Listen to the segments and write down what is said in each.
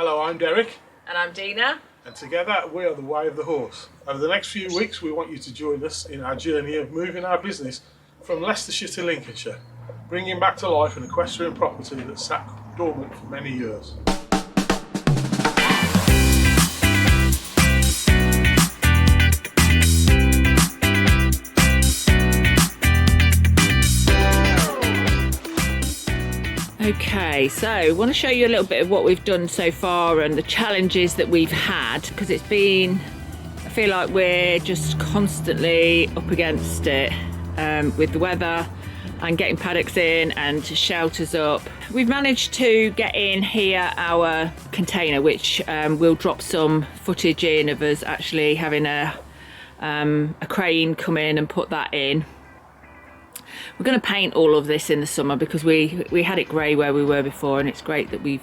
Hello, I'm Derek. And I'm Dina. And together we are the Way of the Horse. Over the next few weeks we want you to join us in our journey of moving our business from Leicestershire to Lincolnshire, bringing back to life an equestrian property that sat dormant for many years. Okay, so I want to show you a little bit of what we've done so far and the challenges that we've had, because it's been, I feel like we're just constantly up against it with the weather and getting paddocks in and shelters up. We've managed to get in here our container, which we'll drop some footage in of us actually having a crane come in and put that in. We're going to paint all of this in the summer because we had it grey where we were before, and it's great that we've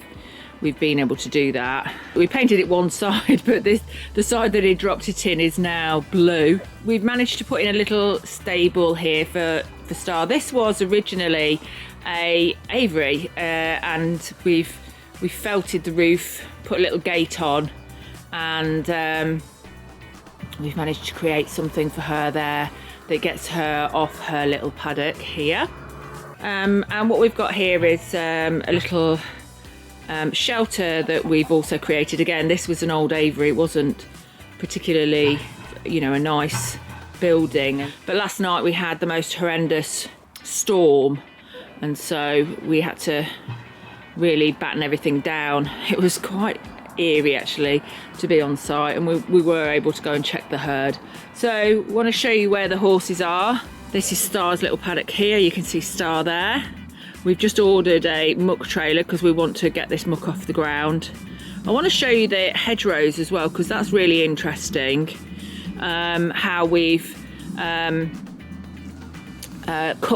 been able to do that. We painted it one side, but the side that he dropped it in is now blue. We've managed to put in a little stable here for Star. This was originally a aviary, and we've felted the roof, put a little gate on, and we've managed to create something for her there that gets her off her little paddock here. And what we've got here is a little shelter that we've also created. Again, this was an old aviary. It wasn't particularly, a nice building. But last night we had the most horrendous storm, and so we had to really batten everything down. It was quite eerie actually to be on site, and we were able to go and check the herd. So I want to show you where the horses are. This is Star's little paddock here. You can see Star there. We've just ordered a muck trailer because we want to get this muck off the ground. I want to show you the hedgerows as well, because that's really interesting, how we've cut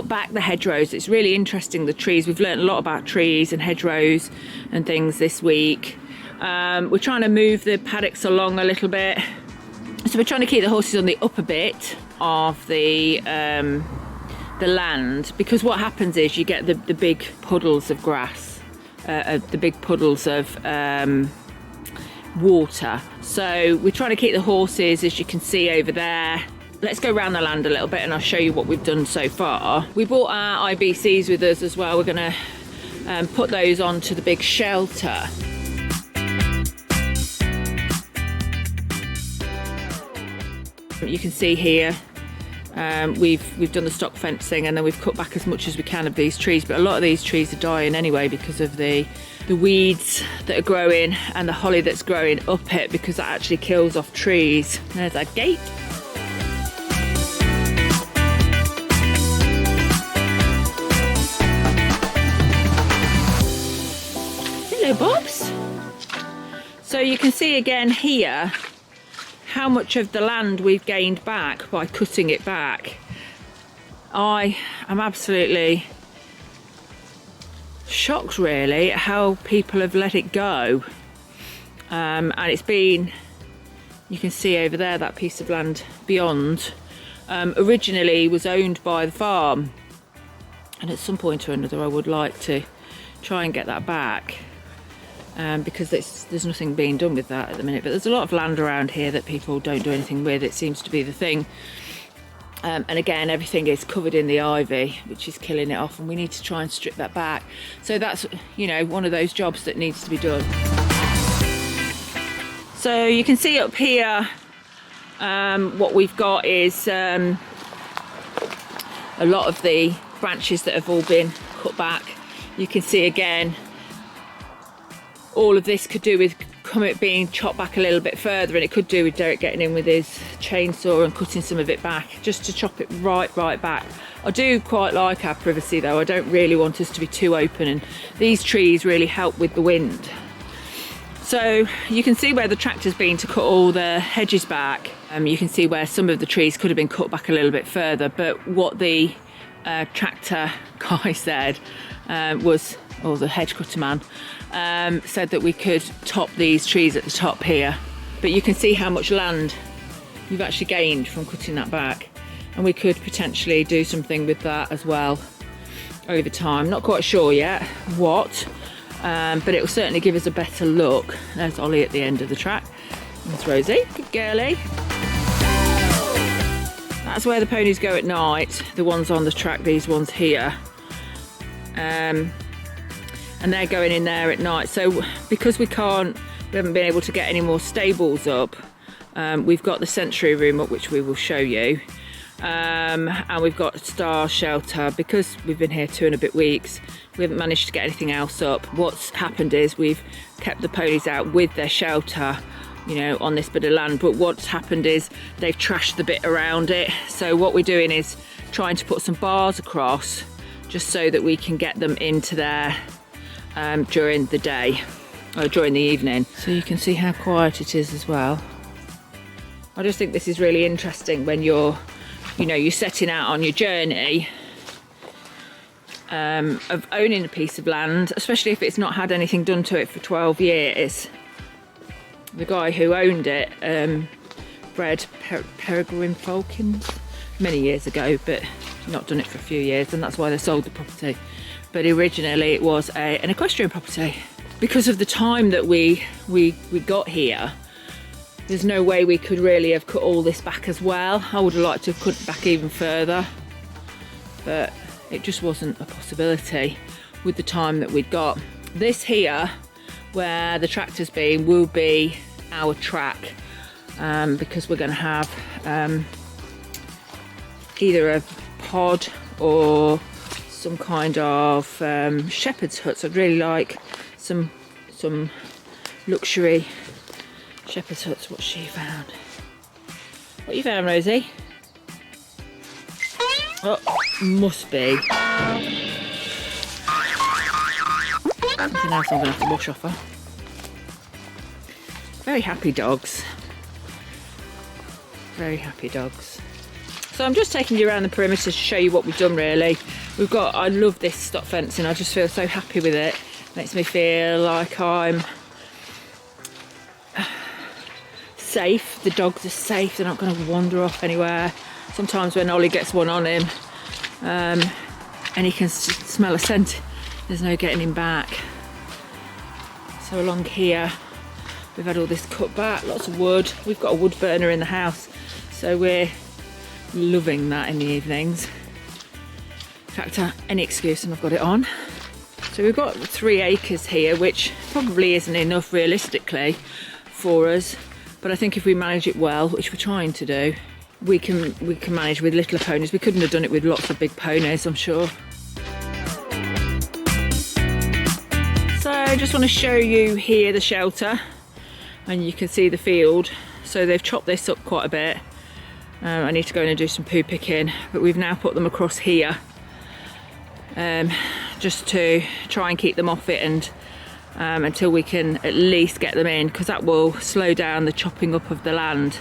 back the hedgerows. It's really interesting, the trees. We've learned a lot about trees and hedgerows and things this week. We're trying to move the paddocks along a little bit. So we're trying to keep the horses on the upper bit of the land, because what happens is you get the big puddles of grass, the big puddles of water. So we're trying to keep the horses, as you can see over there. Let's go around the land a little bit and I'll show you what we've done so far. We brought our IBCs with us as well. We're going to put those onto the big shelter. You can see here we've done the stock fencing, and then we've cut back as much as we can of these trees, but a lot of these trees are dying anyway because of the weeds that are growing and the holly that's growing up it, because that actually kills off trees. There's our gate. Hello, Bobs. So you can see again here how much of the land we've gained back by cutting it back. I am absolutely shocked really at how people have let it go. And it's been, you can see over there that piece of land beyond, originally was owned by the farm, and at some point or another I would like to try and get that back. Because there's nothing being done with that at the minute, but there's a lot of land around here that people don't do anything with. It seems to be the thing, and again everything is covered in the ivy, which is killing it off, and we need to try and strip that back. So that's one of those jobs that needs to be done. So you can see up here what we've got is a lot of the branches that have all been cut back. You can see again all of this could do with being chopped back a little bit further, and it could do with Derek getting in with his chainsaw and cutting some of it back, just to chop it right back. I do quite like our privacy though. I don't really want us to be too open, and these trees really help with the wind. So you can see where the tractor's been to cut all the hedges back. You can see where some of the trees could have been cut back a little bit further, but what the tractor guy said was, or the hedge cutter man, said that we could top these trees at the top here. But you can see how much land you've actually gained from cutting that back, and we could potentially do something with that as well over time. Not quite sure yet what, but it will certainly give us a better look. There's Ollie at the end of the track. There's Rosie, good girlie. That's where the ponies go at night, the ones on the track, these ones here. And they're going in there at night. So because we haven't been able to get any more stables up, we've got the sensory room up, which we will show you. And we've got star shelter. Because we've been here 2 and a bit weeks, we haven't managed to get anything else up. What's happened is we've kept the ponies out with their shelter, you know, on this bit of land, but what's happened is they've trashed the bit around it. So what we're doing is trying to put some bars across just so that we can get them into there during the day or during the evening. So you can see how quiet it is as well. I just think this is really interesting when you're setting out on your journey of owning a piece of land, especially if it's not had anything done to it for 12 years. The guy who owned it bred peregrine falcons many years ago, but not done it for a few years, and that's why they sold the property. But originally it was an equestrian property. Because of the time that we got here, there's no way we could really have cut all this back as well. I would have liked to have cut it back even further, but it just wasn't a possibility with the time that we'd got. This here, where the tractor's been, will be our track, because we're going to have either a pod or some kind of shepherd's huts. I'd really like some luxury shepherd's huts. What's she found? What you found, Rosie? Oh, must be something else I'm going to have to wash off her. Very happy dogs. Very happy dogs. So I'm just taking you around the perimeter to show you what we've done really. I love this stop fencing. I just feel so happy with it. Makes me feel like I'm safe. The dogs are safe. They're not going to wander off anywhere. Sometimes when Ollie gets one on him and he can smell a scent, there's no getting him back. So along here we've had all this cut back, lots of wood. We've got a wood burner in the house, so we're loving that in the evenings. In fact, any excuse and I've got it on. So we've got 3 acres here, which probably isn't enough realistically for us, but I think if we manage it well, which we're trying to do, we can manage with littler ponies. We couldn't have done it with lots of big ponies, I'm sure. So I just want to show you here the shelter, and you can see the field. So they've chopped this up quite a bit. I need to go in and do some poo picking, but we've now put them across here just to try and keep them off it, and until we can at least get them in, because that will slow down the chopping up of the land.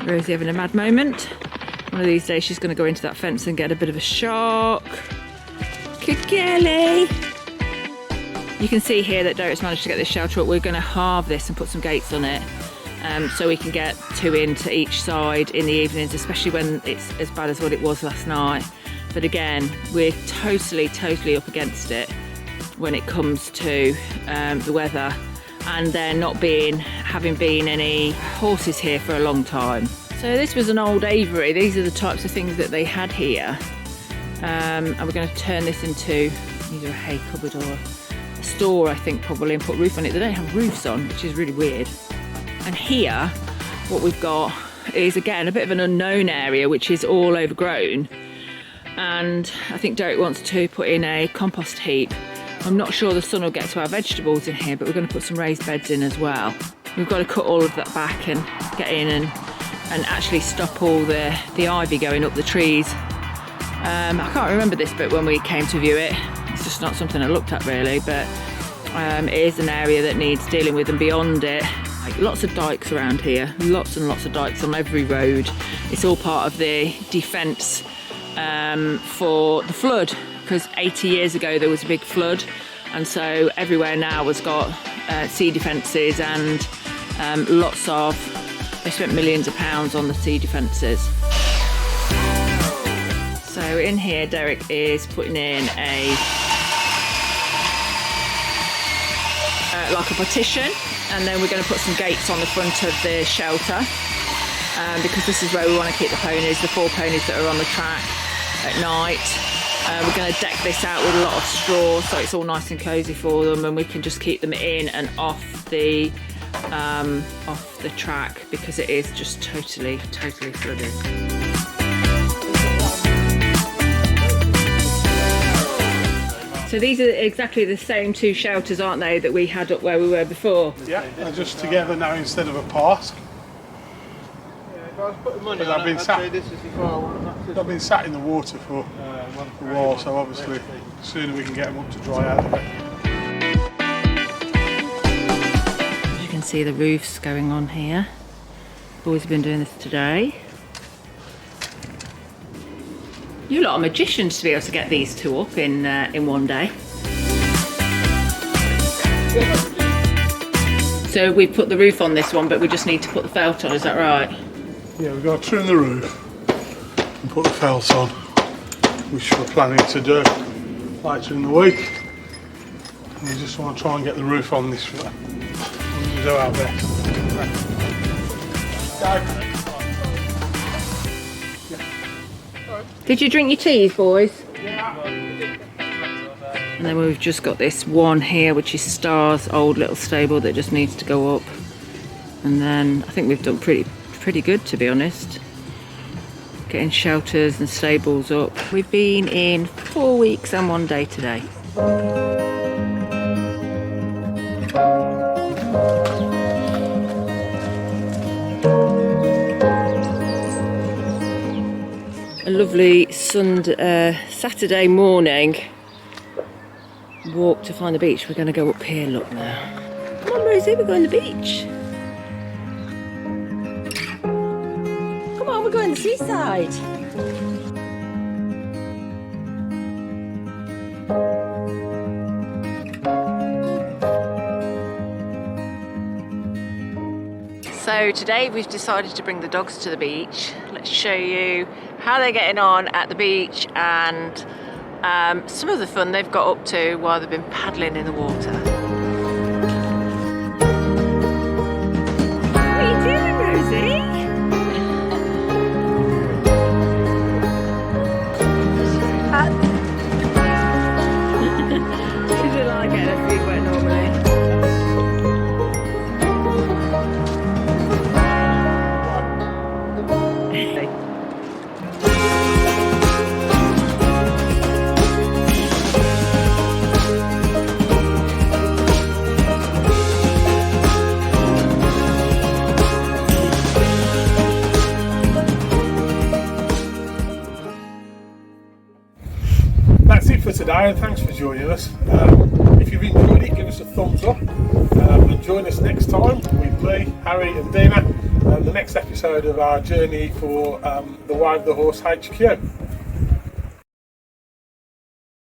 Rosie having a mad moment. One of these days she's going to go into that fence and get a bit of a shock. Good girlie. You can see here that Derek's managed to get this shelter up. We're going to halve this and put some gates on it, so we can get 2 into each side in the evenings, especially when it's as bad as what it was last night. But again, we're totally up against it when it comes to the weather, and there not having been any horses here for a long time. So this was an old aviary. These are the types of things that they had here, and we're going to turn this into either a hay cupboard or a store, I think, probably, and put a roof on it. They don't have roofs on, which is really weird. And here what we've got is again a bit of an unknown area, which is all overgrown, and I think Derek wants to put in a compost heap. I'm not sure the sun will get to our vegetables in here, but we're going to put some raised beds in as well. We've got to cut all of that back and get in and actually stop all the ivy going up the trees. I can't remember this bit when we came to view it. It's just not something I looked at really, but it is an area that needs dealing with, and beyond it, like, lots of dikes around here, lots and lots of dikes on every road. It's all part of the defence for the flood, because 80 years ago there was a big flood, and so everywhere now has got sea defences, and they spent millions of pounds on the sea defences. So in here, Derek is putting in a like a partition, and then we're going to put some gates on the front of the shelter, because this is where we want to keep the ponies, the 4 ponies that are on the track at night. We're going to deck this out with a lot of straw so it's all nice and cosy for them, and we can just keep them in and off the track because it is just totally flooded. So these are exactly the same 2 shelters, aren't they, that we had up where we were before? Yeah, they're just together now instead of apart. I've been sat in the water for a while, so obviously the sooner we can get them up to dry out the better. You can see the roofs going on here. Boys have been doing this today. You lot are magicians to be able to get these 2 up in one day. So we put the roof on this one, but we just need to put the felt on, is that right? Yeah, we've got to trim the roof and put the felt on, which we're planning to do later in the week. And we just want to try and get the roof on this one. We'll do our best. Did you drink your teas, boys? Yeah. And then we've just got this one here, which is Star's old little stable that just needs to go up. And then I think we've done pretty good, to be honest, getting shelters and stables up. We've been in 4 weeks and 1 day today. A lovely Saturday morning walk to find the beach. We're going to go up here, look now. Come on, Rosie, we're going to the beach. We're going to the seaside. So today we've decided to bring the dogs to the beach. Let's show you how they're getting on at the beach and some of the fun they've got up to while they've been paddling in the water. What are you doing, Rosie? That's it for today, and thanks for joining us. If you've enjoyed it, give us a thumbs up and join us next time with me, Harry and Dina, and the next episode of our journey for the Way of the Horse HQ.